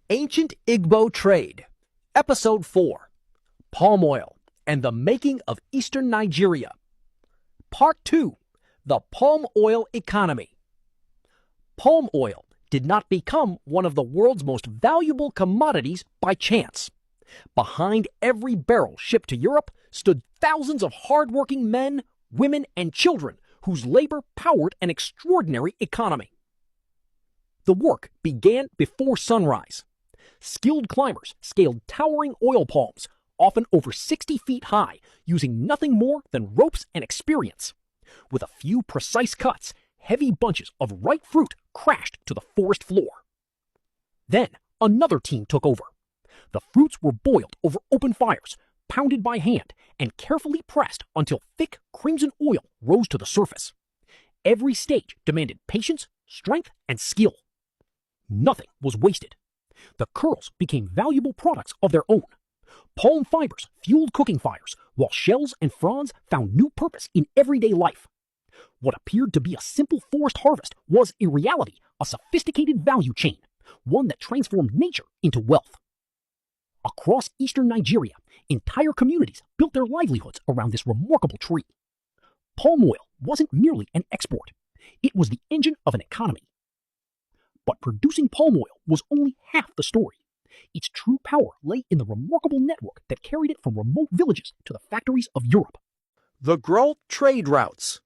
Ancient Igbo Trade, Episode 4, Palm Oil and the Making of Eastern Nigeria. Part 2, The Palm Oil Economy. Palm oil did not become one of the world's most valuable commodities by chance. Behind every barrel shipped to Europe stood thousands of hard-working men, women, and children whose labor powered an extraordinary economy. The work began before sunrise. Skilled climbers scaled towering oil palms, often over 60 feet high, using nothing more than ropes and experience. With a few precise cuts, heavy bunches of ripe fruit crashed to the forest floor. Then another team took over. The fruits were boiled over open fires, pounded by hand, and carefully pressed until thick crimson oil rose to the surface. Every stage demanded patience, strength, and skill. Nothing was wasted. The kernels became valuable products of their own. Palm fibers fueled cooking fires, while shells and fronds found new purpose in everyday life. What appeared to be a simple forest harvest was, in reality, a sophisticated value chain, one that transformed nature into wealth. Across eastern Nigeria, entire communities built their livelihoods around this remarkable tree. Palm oil wasn't merely an export. It was the engine of an economy. But producing palm oil was only half the story. Its true power lay in the remarkable network that carried it from remote villages to the factories of Europe. The Igbo trade routes.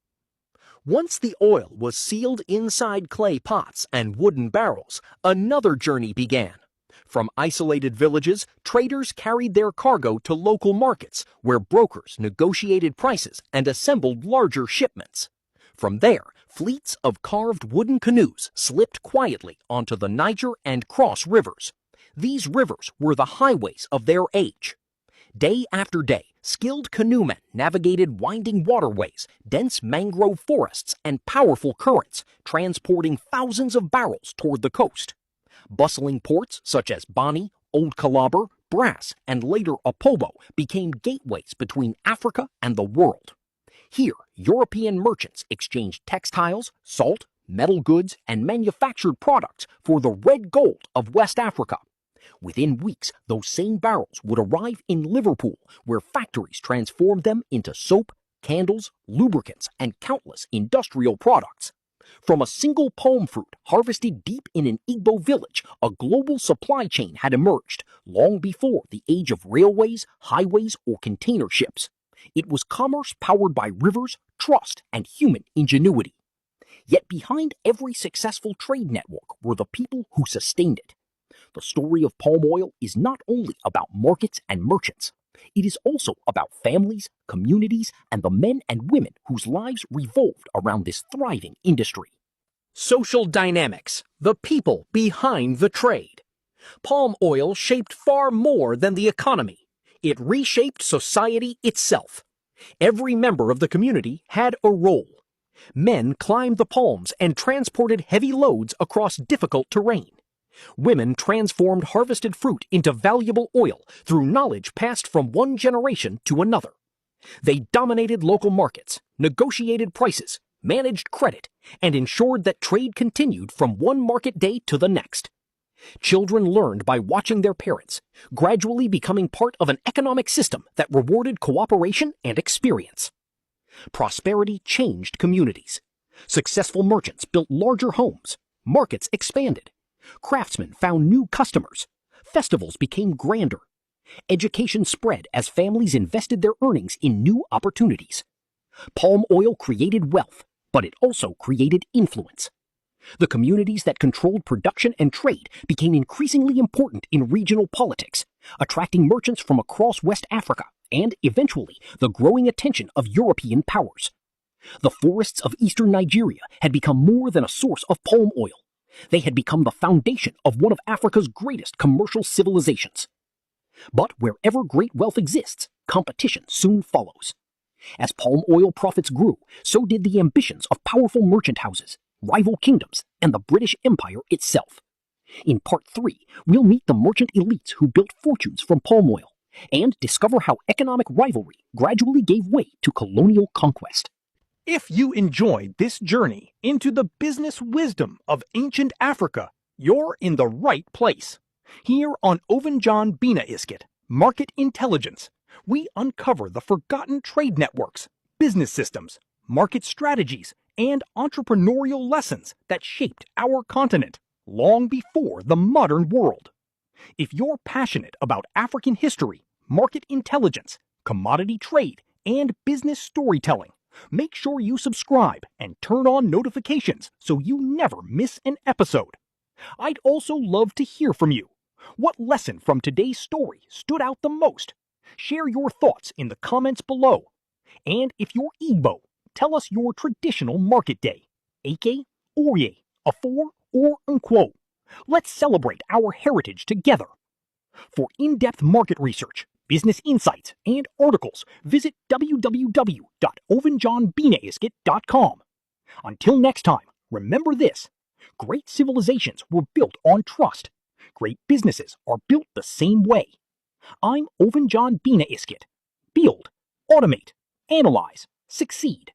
Once the oil was sealed inside clay pots and wooden barrels, another journey began. From isolated villages, traders carried their cargo to local markets, where brokers negotiated prices and assembled larger shipments. From there, fleets of carved wooden canoes slipped quietly onto the Niger and Cross rivers. These rivers were the highways of their age. Day after day, skilled canoemen navigated winding waterways, dense mangrove forests, and powerful currents, transporting thousands of barrels toward the coast. Bustling ports such as Bani, Old Calabar, Brass, and later Opobo became gateways between Africa and the world. Here, European merchants exchanged textiles, salt, metal goods, and manufactured products for the red gold of West Africa. Within weeks, those same barrels would arrive in Liverpool, where factories transformed them into soap, candles, lubricants, and countless industrial products. From a single palm fruit harvested deep in an Igbo village, a global supply chain had emerged long before the age of railways, highways, or container ships. It was commerce powered by rivers, trust, and human ingenuity. Yet behind every successful trade network were the people who sustained it. The story of palm oil is not only about markets and merchants. It is also about families, communities, and the men and women whose lives revolved around this thriving industry. Social dynamics, the people behind the trade. Palm oil shaped far more than the economy. It reshaped society itself. Every member of the community had a role. Men climbed the palms and transported heavy loads across difficult terrain. Women transformed harvested fruit into valuable oil through knowledge passed from one generation to another. They dominated local markets, negotiated prices, managed credit, and ensured that trade continued from one market day to the next. Children learned by watching their parents, gradually becoming part of an economic system that rewarded cooperation and experience. Prosperity changed communities. Successful merchants built larger homes. Markets expanded. Craftsmen found new customers. Festivals became grander. Education spread as families invested their earnings in new opportunities. Palm oil created wealth, but it also created influence. The communities that controlled production and trade became increasingly important in regional politics, attracting merchants from across West Africa and, eventually, the growing attention of European powers. The forests of eastern Nigeria had become more than a source of palm oil. They had become the foundation of one of Africa's greatest commercial civilizations. But wherever great wealth exists, competition soon follows. As palm oil profits grew, so did the ambitions of powerful merchant houses, rival kingdoms, and the British Empire itself. In Part 3, we'll meet the merchant elites who built fortunes from palm oil and discover how economic rivalry gradually gave way to colonial conquest. If you enjoyed this journey into the business wisdom of ancient Africa, you're in the right place. Here on Ovenjan Bina Iskit, Market Intelligence, we uncover the forgotten trade networks, business systems, market strategies, and entrepreneurial lessons that shaped our continent long before the modern world. If you're passionate about African history, market intelligence, commodity trade, and business storytelling, make sure you subscribe and turn on notifications so you never miss an episode. I'd also love to hear from you. What lesson from today's story stood out the most? Share your thoughts in the comments below. And if you're Igbo, tell us your traditional market day. Eke, Oye, Afor, or Nkwo. Let's celebrate our heritage together. For in-depth market research, business insights, and articles, visit www.ovenjanbinaiskit.com. Until next time, remember this: great civilizations were built on trust. Great businesses are built the same way. I'm Ovenjan Bina Iskit. Build, automate, analyze, succeed.